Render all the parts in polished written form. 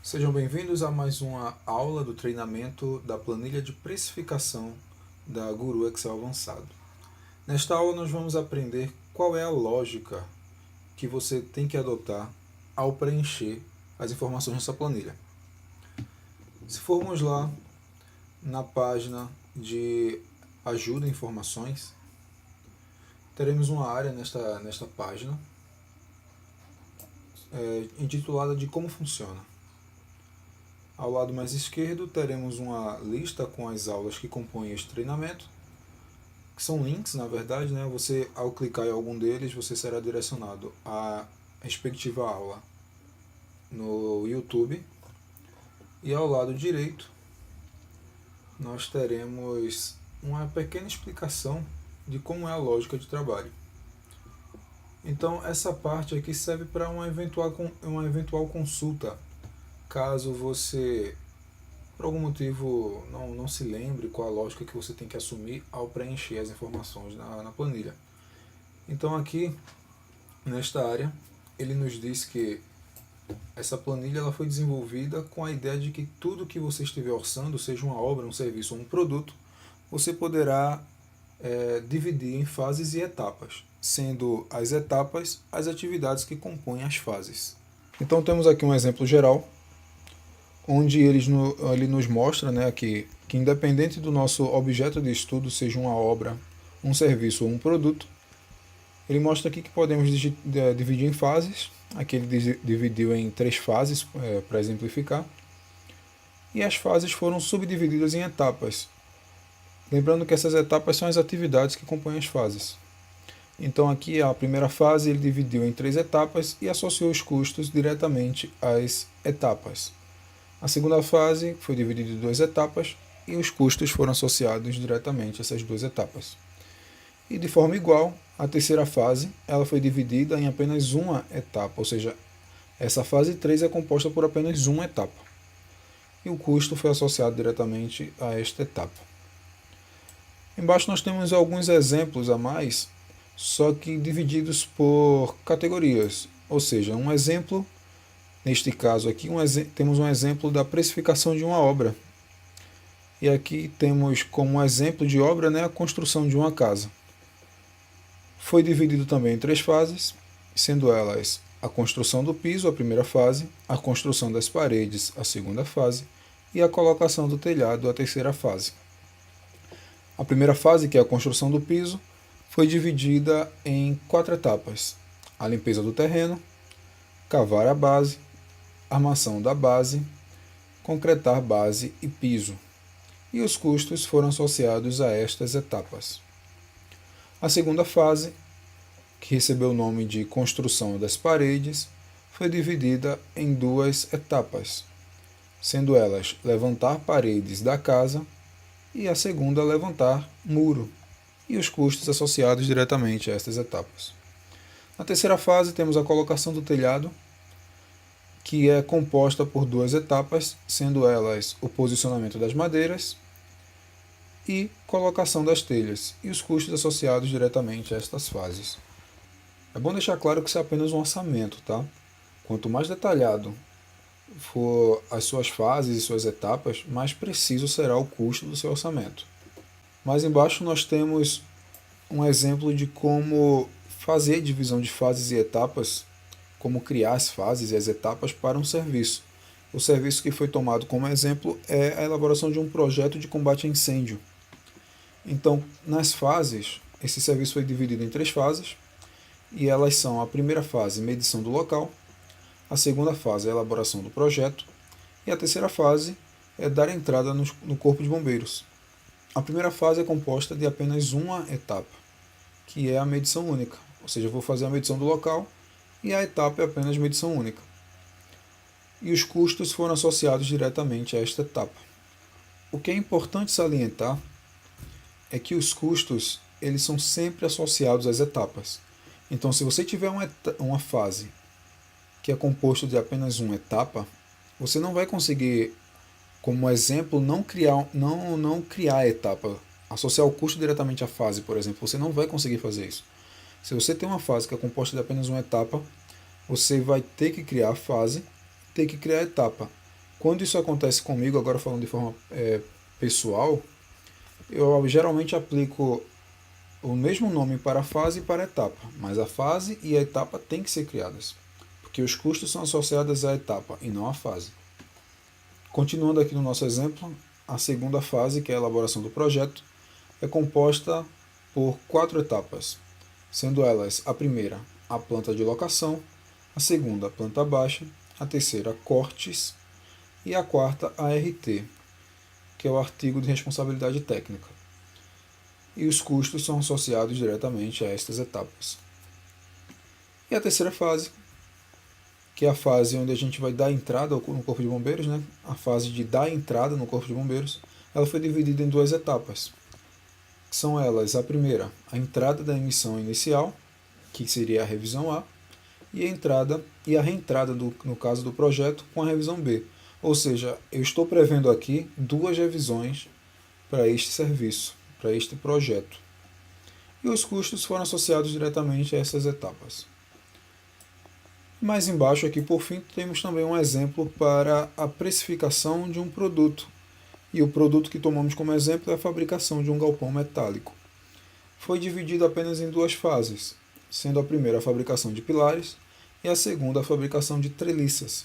Sejam bem-vindos a mais uma aula do treinamento da planilha de precificação da Guru Excel Avançado. Nesta aula nós vamos aprender qual é a lógica que você tem que adotar ao preencher as informações nessa planilha. Se formos lá na página de ajuda em informações, teremos uma área nesta página intitulada de como funciona. Ao lado mais esquerdo teremos uma lista com as aulas que compõem este treinamento, que são links, na verdade, né? Você, ao clicar em algum deles, você será direcionado à respectiva aula no YouTube. E ao lado direito, nós teremos uma pequena explicação de como é a lógica de trabalho. Então, essa parte aqui serve para uma eventual consulta, caso você, por algum motivo, não se lembre qual a lógica que você tem que assumir ao preencher as informações na planilha. Então, aqui, nesta área, ele nos diz que essa planilha ela foi desenvolvida com a ideia de que tudo que você estiver orçando, seja uma obra, um serviço ou um produto, você poderá dividir em fases e etapas, sendo as etapas as atividades que compõem as fases. Então temos aqui um exemplo geral, onde ele nos mostra, né, que independente do nosso objeto de estudo, seja uma obra, um serviço ou um produto, ele mostra aqui que podemos dividir em fases. Aqui ele dividiu em 3 fases para exemplificar. E as fases foram subdivididas em etapas. Lembrando que essas etapas são as atividades que compõem as fases. Então aqui a primeira fase ele dividiu em 3 etapas e associou os custos diretamente às etapas. A segunda fase foi dividida em 2 etapas e os custos foram associados diretamente a essas 2 etapas. E de forma igual, a terceira fase ela foi dividida em apenas uma etapa, ou seja, essa fase 3 é composta por apenas uma etapa. E o custo foi associado diretamente a esta etapa. Embaixo nós temos alguns exemplos a mais, só que divididos por categorias. Ou seja, um exemplo, neste caso aqui, temos um exemplo da precificação de uma obra. E aqui temos como exemplo de obra, né, a construção de uma casa. Foi dividido também em 3 fases, sendo elas a construção do piso, a primeira fase, a construção das paredes, a segunda fase, e a colocação do telhado, a terceira fase. A primeira fase, que é a construção do piso, foi dividida em 4 etapas: a limpeza do terreno, cavar a base, armação da base, concretar base e piso. E os custos foram associados a estas etapas. A segunda fase, que recebeu o nome de construção das paredes, foi dividida em 2 etapas, sendo elas levantar paredes da casa e a segunda levantar muro, e os custos associados diretamente a estas etapas. Na terceira fase temos a colocação do telhado, que é composta por 2 etapas, sendo elas o posicionamento das madeiras e colocação das telhas, e os custos associados diretamente a estas fases. É bom deixar claro que isso é apenas um orçamento, tá? Quanto mais detalhado for as suas fases e suas etapas, mais preciso será o custo do seu orçamento. Mais embaixo nós temos um exemplo de como fazer a divisão de fases e etapas, como criar as fases e as etapas para um serviço. O serviço que foi tomado como exemplo é a elaboração de um projeto de combate a incêndio. Então, nas fases, esse serviço foi dividido em 3 fases, e elas são: a primeira fase, medição do local, a segunda fase, a elaboração do projeto, e a terceira fase é dar entrada no corpo de bombeiros. A primeira fase é composta de apenas uma etapa, que é a medição única, ou seja, eu vou fazer a medição do local e a etapa é apenas medição única. E os custos foram associados diretamente a esta etapa. O que é importante salientar é que os custos eles são sempre associados às etapas. Então, se você tiver uma fase que é composta de apenas uma etapa, você não vai conseguir, como exemplo, não criar a etapa, associar o custo diretamente à fase, por exemplo. Você não vai conseguir fazer isso. Se você tem uma fase que é composta de apenas uma etapa, você vai ter que criar a fase, ter que criar a etapa. Quando isso acontece comigo, agora falando de forma pessoal, eu geralmente aplico o mesmo nome para a fase e para a etapa, mas a fase e a etapa têm que ser criadas, porque os custos são associados à etapa e não à fase. Continuando aqui no nosso exemplo, a segunda fase, que é a elaboração do projeto, é composta por 4 etapas, sendo elas a primeira, a planta de locação, a segunda, a planta baixa, a terceira, cortes, e a quarta, a ART, que é o artigo de responsabilidade técnica. E os custos são associados diretamente a estas etapas. E a terceira fase, que é a fase onde a gente vai dar entrada no Corpo de Bombeiros, né? A fase de dar entrada no Corpo de Bombeiros, ela foi dividida em 2 etapas. São elas, a primeira, a entrada da emissão inicial, que seria a revisão A, e a reentrada, no caso do projeto, com a revisão B. Ou seja, eu estou prevendo aqui 2 revisões para este serviço, para este projeto. E os custos foram associados diretamente a essas etapas. Mais embaixo aqui, por fim, temos também um exemplo para a precificação de um produto. E o produto que tomamos como exemplo é a fabricação de um galpão metálico. Foi dividido apenas em 2 fases, sendo a primeira a fabricação de pilares e a segunda a fabricação de treliças.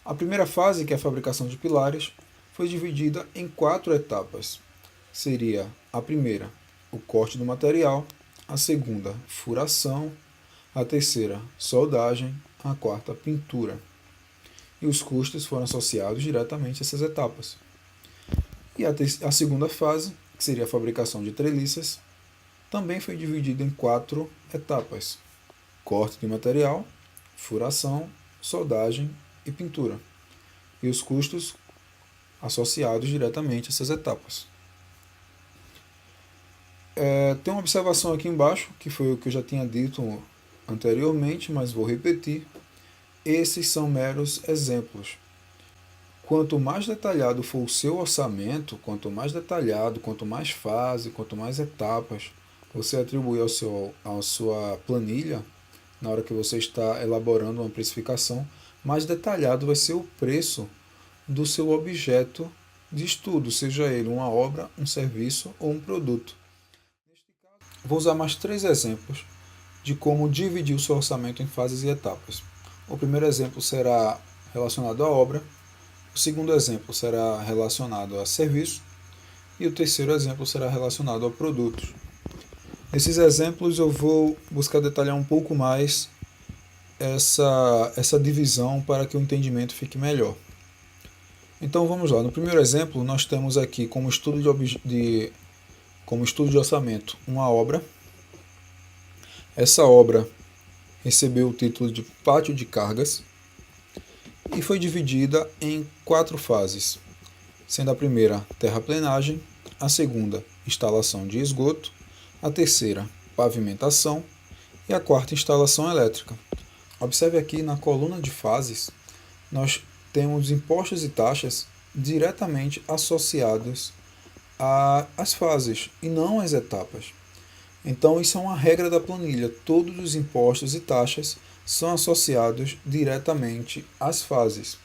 A primeira fase, que é a fabricação de pilares, foi dividida em 4 etapas. Seria a primeira, o corte do material, a segunda, furação, a terceira, soldagem, a quarta, pintura. E os custos foram associados diretamente a essas etapas. E a segunda fase, que seria a fabricação de treliças, também foi dividida em 4 etapas: corte de material, furação, soldagem e pintura. E os custos associados diretamente a essas etapas. Tem uma observação aqui embaixo, que foi o que eu já tinha dito anteriormente, mas vou repetir. Esses são meros exemplos. Quanto mais detalhado for o seu orçamento, quanto mais detalhado, quanto mais fase, quanto mais etapas você atribuir à sua planilha, na hora que você está elaborando uma precificação, mais detalhado vai ser o preço do seu objeto de estudo, seja ele uma obra, um serviço ou um produto. Vou usar mais 3 exemplos de como dividir o seu orçamento em fases e etapas. O primeiro exemplo será relacionado à obra, o segundo exemplo será relacionado a serviço e o terceiro exemplo será relacionado a produtos. Nesses exemplos eu vou buscar detalhar um pouco mais essa divisão para que o entendimento fique melhor. Então vamos lá. No primeiro exemplo nós temos aqui como estudo de orçamento uma obra. Essa obra recebeu o título de Pátio de Cargas e foi dividida em 4 fases, sendo a primeira terraplenagem, a segunda instalação de esgoto, a terceira pavimentação e a quarta instalação elétrica. Observe aqui na coluna de fases, nós temos impostos e taxas diretamente associados às fases e não às etapas. Então isso é uma regra da planilha, todos os impostos e taxas são associados diretamente às fases.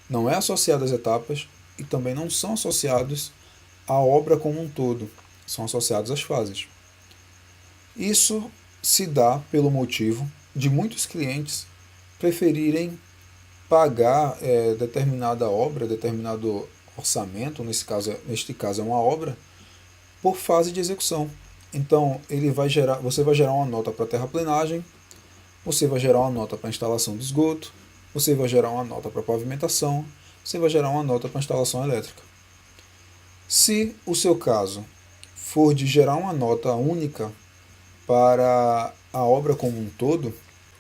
Não é associado às etapas e também não são associados à obra como um todo, são associados às fases. Isso se dá pelo motivo de muitos clientes preferirem pagar determinada obra, determinado orçamento, neste caso é uma obra, por fase de execução. Então você vai gerar uma nota para terraplenagem, você vai gerar uma nota para instalação de esgoto, você vai gerar uma nota para pavimentação, você vai gerar uma nota para instalação elétrica. Se o seu caso for de gerar uma nota única para a obra como um todo,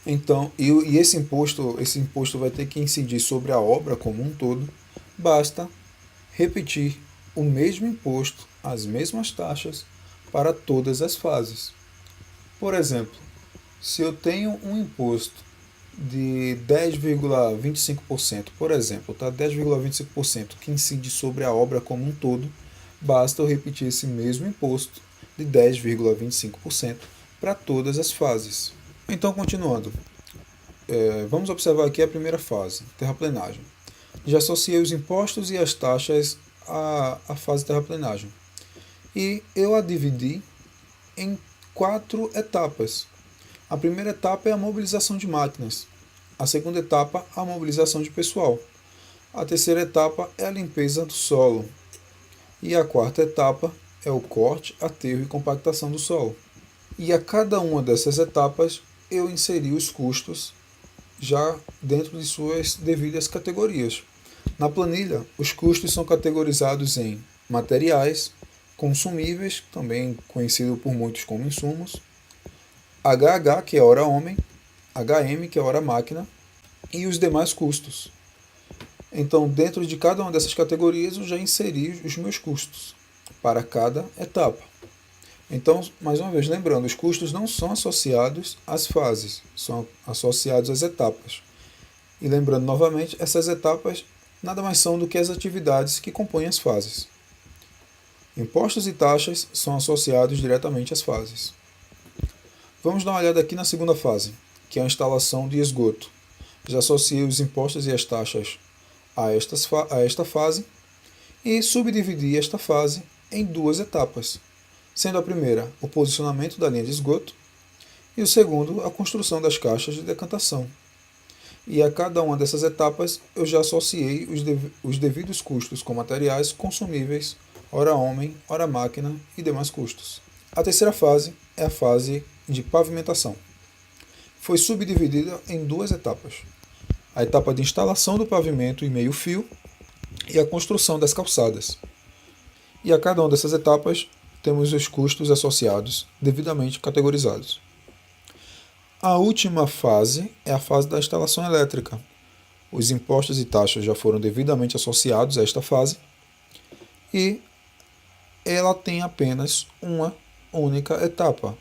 então, e esse imposto vai ter que incidir sobre a obra como um todo, basta repetir o mesmo imposto, as mesmas taxas para todas as fases. Por exemplo, se eu tenho um imposto de 10,25%, por exemplo, 10,25% que incide sobre a obra como um todo, basta eu repetir esse mesmo imposto de 10,25% para todas as fases. Então, continuando, vamos observar aqui a primeira fase, terraplenagem. já associei os impostos e as taxas à fase de terraplenagem. E eu a dividi em 4 etapas. A primeira etapa é a mobilização de máquinas. A segunda etapa, a mobilização de pessoal. A terceira etapa é a limpeza do solo. E a quarta etapa é o corte, aterro e compactação do solo. E a cada uma dessas etapas eu inseri os custos já dentro de suas devidas categorias. Na planilha, os custos são categorizados em materiais, consumíveis, também conhecido por muitos como insumos, HH, que é hora homem, HM, que é hora máquina, e os demais custos. Então, dentro de cada uma dessas categorias, eu já inseri os meus custos para cada etapa. Então, mais uma vez, lembrando, os custos não são associados às fases, são associados às etapas. E lembrando novamente, essas etapas nada mais são do que as atividades que compõem as fases. Impostos e taxas são associados diretamente às fases. Vamos dar uma olhada aqui na segunda fase, que é a instalação de esgoto. Já associei os impostos e as taxas a esta fase e subdividi esta fase em 2 etapas, sendo a primeira o posicionamento da linha de esgoto e o segundo a construção das caixas de decantação. E a cada uma dessas etapas eu já associei os devidos custos com materiais consumíveis, hora homem, hora máquina e demais custos. A terceira fase é a fase de pavimentação. Foi subdividida em 2 etapas. A etapa de instalação do pavimento em meio fio e a construção das calçadas. E a cada uma dessas etapas temos os custos associados devidamente categorizados. A última fase é a fase da instalação elétrica. Os impostos e taxas já foram devidamente associados a esta fase e ela tem apenas uma única etapa,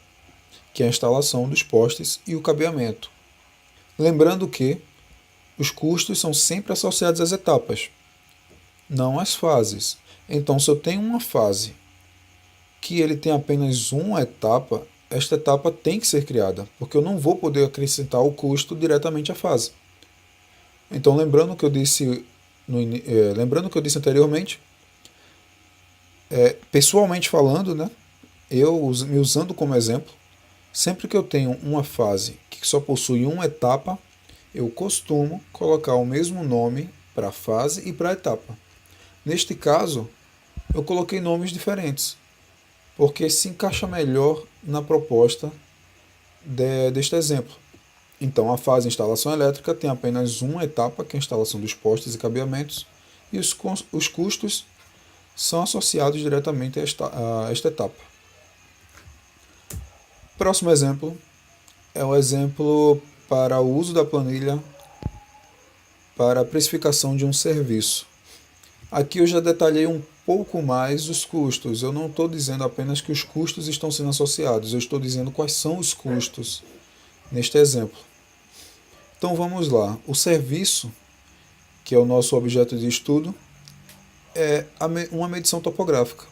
que é a instalação dos postes e o cabeamento. Lembrando que os custos são sempre associados às etapas, não às fases. Então, se eu tenho uma fase que ele tem apenas uma etapa, esta etapa tem que ser criada, porque eu não vou poder acrescentar o custo diretamente à fase. Então, lembrando que eu disse anteriormente, pessoalmente falando, né, eu me usando como exemplo, sempre que eu tenho uma fase que só possui uma etapa, eu costumo colocar o mesmo nome para a fase e para a etapa. Neste caso, eu coloquei nomes diferentes, porque se encaixa melhor na proposta deste exemplo. Então, a fase de instalação elétrica tem apenas uma etapa, que é a instalação dos postes e cabeamentos, e os custos são associados diretamente a esta etapa. Próximo exemplo é o exemplo para o uso da planilha para a precificação de um serviço. Aqui eu já detalhei um pouco mais os custos. Eu não estou dizendo apenas que os custos estão sendo associados, eu estou dizendo quais são os custos neste exemplo. Então vamos lá. O serviço, que é o nosso objeto de estudo, é uma medição topográfica.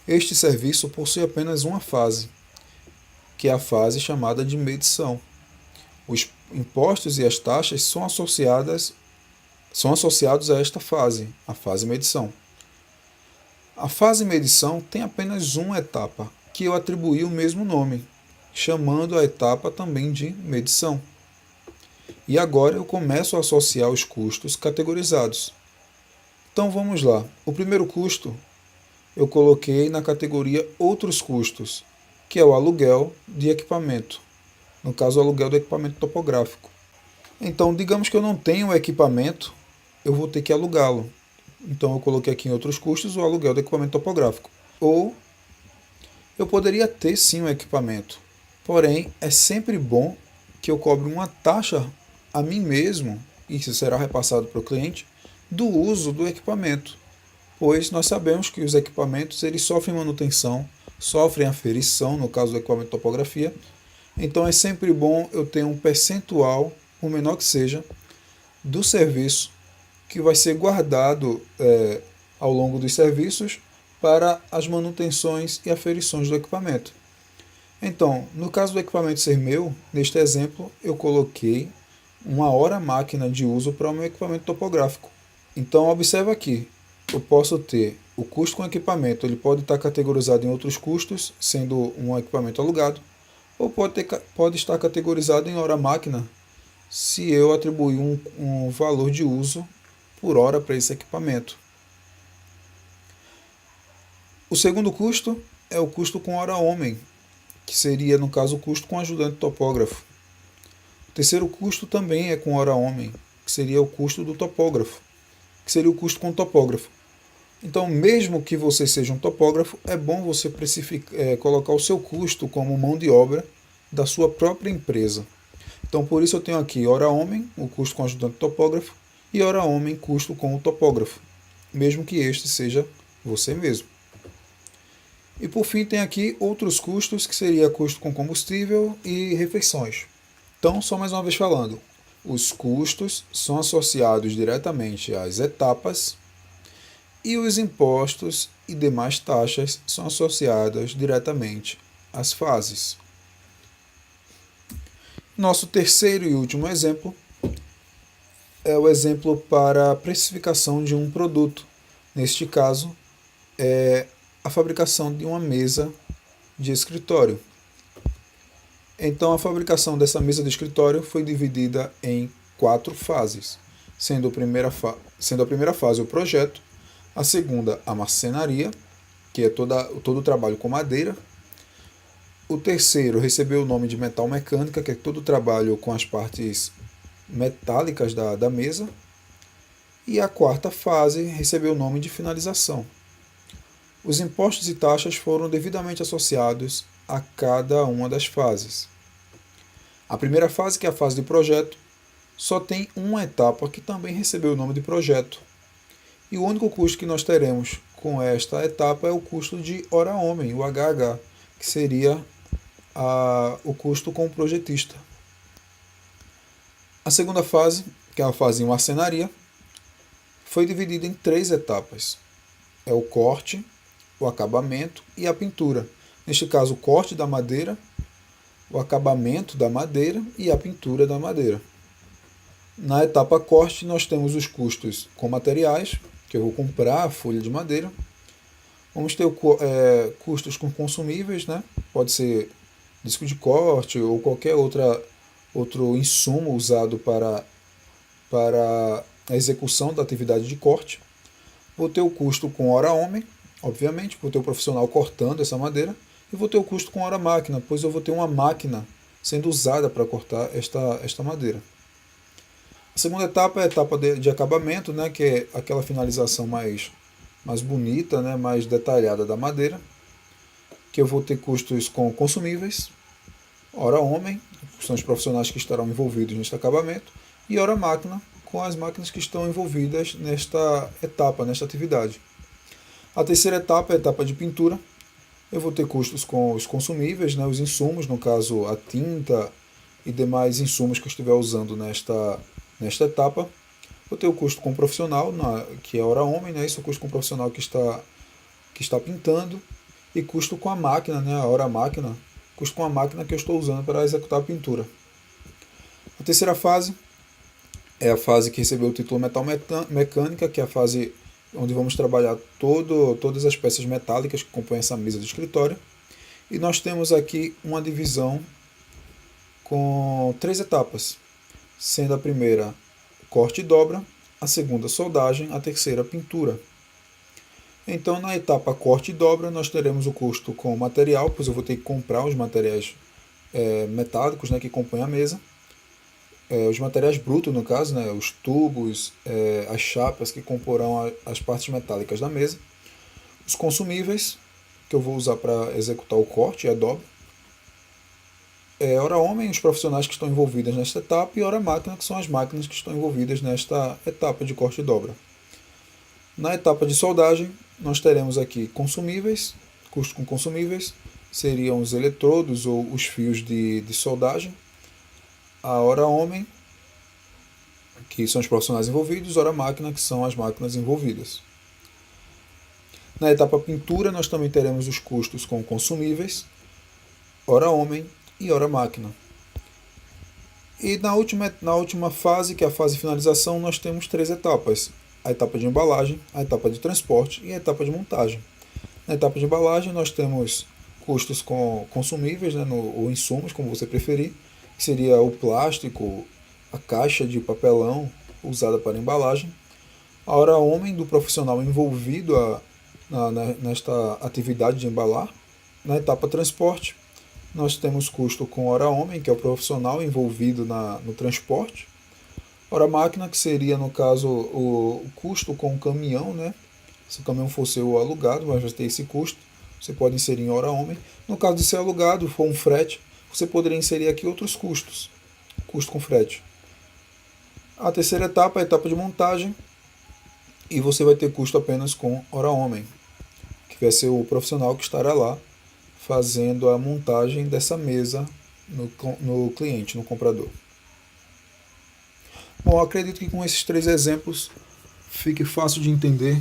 Este serviço possui apenas uma fase, que é a fase chamada de medição. Os impostos e as taxas são associados a esta fase, a fase medição. A fase medição tem apenas uma etapa, que eu atribuí o mesmo nome, chamando a etapa também de medição. E agora eu começo a associar os custos categorizados. Então vamos lá. O primeiro custo eu coloquei na categoria outros custos, que é o aluguel de equipamento. No caso, o aluguel do equipamento topográfico. Então, digamos que eu não tenho o equipamento, eu vou ter que alugá-lo. Então, eu coloquei aqui em outros custos o aluguel do equipamento topográfico. Ou eu poderia ter sim um equipamento, porém, é sempre bom que eu cobre uma taxa a mim mesmo, e isso será repassado para o cliente, do uso do equipamento. Pois nós sabemos que os equipamentos eles sofrem manutenção, sofrem aferição, no caso do equipamento de topografia. Então é sempre bom eu ter um percentual, por menor que seja, do serviço que vai ser guardado ao longo dos serviços para as manutenções e aferições do equipamento. Então, no caso do equipamento ser meu, neste exemplo, eu coloquei uma hora máquina de uso para o meu equipamento topográfico. Então observa aqui, eu posso ter o custo com equipamento, ele pode estar categorizado em outros custos, sendo um equipamento alugado, ou pode estar categorizado em hora máquina, se eu atribuir um valor de uso por hora para esse equipamento. O segundo custo é o custo com hora homem, que seria, no caso, o custo com ajudante topógrafo. O terceiro custo também é com hora homem, que seria o custo do topógrafo, que seria o custo com topógrafo. Então, mesmo que você seja um topógrafo, é bom você colocar o seu custo como mão de obra da sua própria empresa. Então, por isso eu tenho aqui hora homem, o custo com ajudante topógrafo, e hora homem, custo com o topógrafo, mesmo que este seja você mesmo. E por fim tem aqui outros custos, que seria custo com combustível e refeições. Então, só mais uma vez falando, os custos são associados diretamente às etapas e os impostos e demais taxas são associadas diretamente às fases. Nosso terceiro e último exemplo é o exemplo para a precificação de um produto. Neste caso, é a fabricação de uma mesa de escritório. Então, a fabricação dessa mesa de escritório foi dividida em 4 fases, sendo a primeira fase o projeto, a segunda a marcenaria, que é todo o trabalho com madeira. O terceiro recebeu o nome de metal mecânica, que é todo o trabalho com as partes metálicas da mesa. E a quarta fase recebeu o nome de finalização. Os impostos e taxas foram devidamente associados a cada uma das fases. A primeira fase, que é a fase de projeto, só tem uma etapa que também recebeu o nome de projeto. E o único custo que nós teremos com esta etapa é o custo de hora homem, o HH, que seria o custo com o projetista. A segunda fase, que é a fase em marcenaria, foi dividida em 3 etapas. É o corte, o acabamento e a pintura. Neste caso, o corte da madeira, o acabamento da madeira e a pintura da madeira. Na etapa corte, nós temos os custos com materiais, que eu vou comprar a folha de madeira. Vamos ter custos com consumíveis, né? Pode ser disco de corte ou qualquer outro insumo usado para a execução da atividade de corte. Vou ter o custo com hora homem, obviamente, vou ter o profissional cortando essa madeira, e vou ter o custo com hora máquina, pois eu vou ter uma máquina sendo usada para cortar esta madeira. A segunda etapa é a etapa de acabamento, né, que é aquela finalização mais bonita, né, mais detalhada da madeira, que eu vou ter custos com consumíveis, hora homem, que são os profissionais que estarão envolvidos neste acabamento, e hora máquina, com as máquinas que estão envolvidas nesta etapa, nesta atividade. A terceira etapa é a etapa de pintura. Eu vou ter custos com os consumíveis, né, os insumos, no caso a tinta e demais insumos que eu estiver usando nesta etapa. Vou ter o custo com o profissional, que é hora homem, né, esse é o custo com o profissional que está pintando, e custo com a máquina, né, a hora máquina, custo com a máquina que eu estou usando para executar a pintura. A terceira fase é a fase que recebeu o título metal mecânica, que é a fase onde vamos trabalhar todas as peças metálicas que compõem essa mesa de escritório. E nós temos aqui uma divisão com 3 etapas, sendo a primeira corte e dobra, a segunda soldagem, a terceira pintura. Então, na etapa corte e dobra, nós teremos o custo com o material, pois eu vou ter que comprar os materiais metálicos, né, que compõem a mesa. Os materiais brutos, no caso, né, os tubos, as chapas que comporão as partes metálicas da mesa, os consumíveis, que eu vou usar para executar o corte e a dobra, hora homem, os profissionais que estão envolvidos nesta etapa, e hora máquina, que são as máquinas que estão envolvidas nesta etapa de corte e dobra. Na etapa de soldagem, nós teremos aqui consumíveis, custo com consumíveis, seriam os eletrodos ou os fios de soldagem, a hora homem, que são os profissionais envolvidos, hora máquina, que são as máquinas envolvidas. Na etapa pintura, nós também teremos os custos com consumíveis, hora homem e hora máquina. E na última fase, que é a fase de finalização, nós temos 3 etapas. A etapa de embalagem, a etapa de transporte e a etapa de montagem. Na etapa de embalagem, nós temos custos consumíveis, né, ou insumos, como você preferir, que seria o plástico, a caixa de papelão usada para embalagem, a hora homem do profissional envolvido nesta atividade de embalar. Na etapa transporte, nós temos custo com hora homem, que é o profissional envolvido no transporte. Hora máquina, que seria, no caso, o custo com o caminhão, né? Se o caminhão fosse o alugado, mas vai ter esse custo. Você pode inserir em hora homem. No caso de ser alugado, for um frete, você poderia inserir aqui outros custos. Custo com frete. A terceira etapa é a etapa de montagem. E você vai ter custo apenas com hora homem, que vai ser o profissional que estará lá fazendo a montagem dessa mesa no cliente, no comprador. Bom, acredito que com esses 3 exemplos fique fácil de entender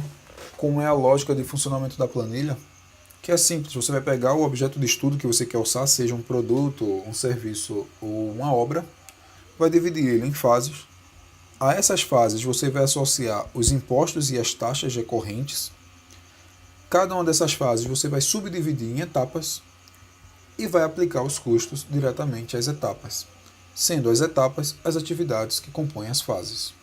como é a lógica de funcionamento da planilha, que é simples. Você vai pegar o objeto de estudo que você quer orçar, seja um produto, um serviço ou uma obra, vai dividir ele em fases. A essas fases você vai associar os impostos e as taxas recorrentes. Cada uma dessas fases você vai subdividir em etapas e vai aplicar os custos diretamente às etapas, sendo as etapas as atividades que compõem as fases.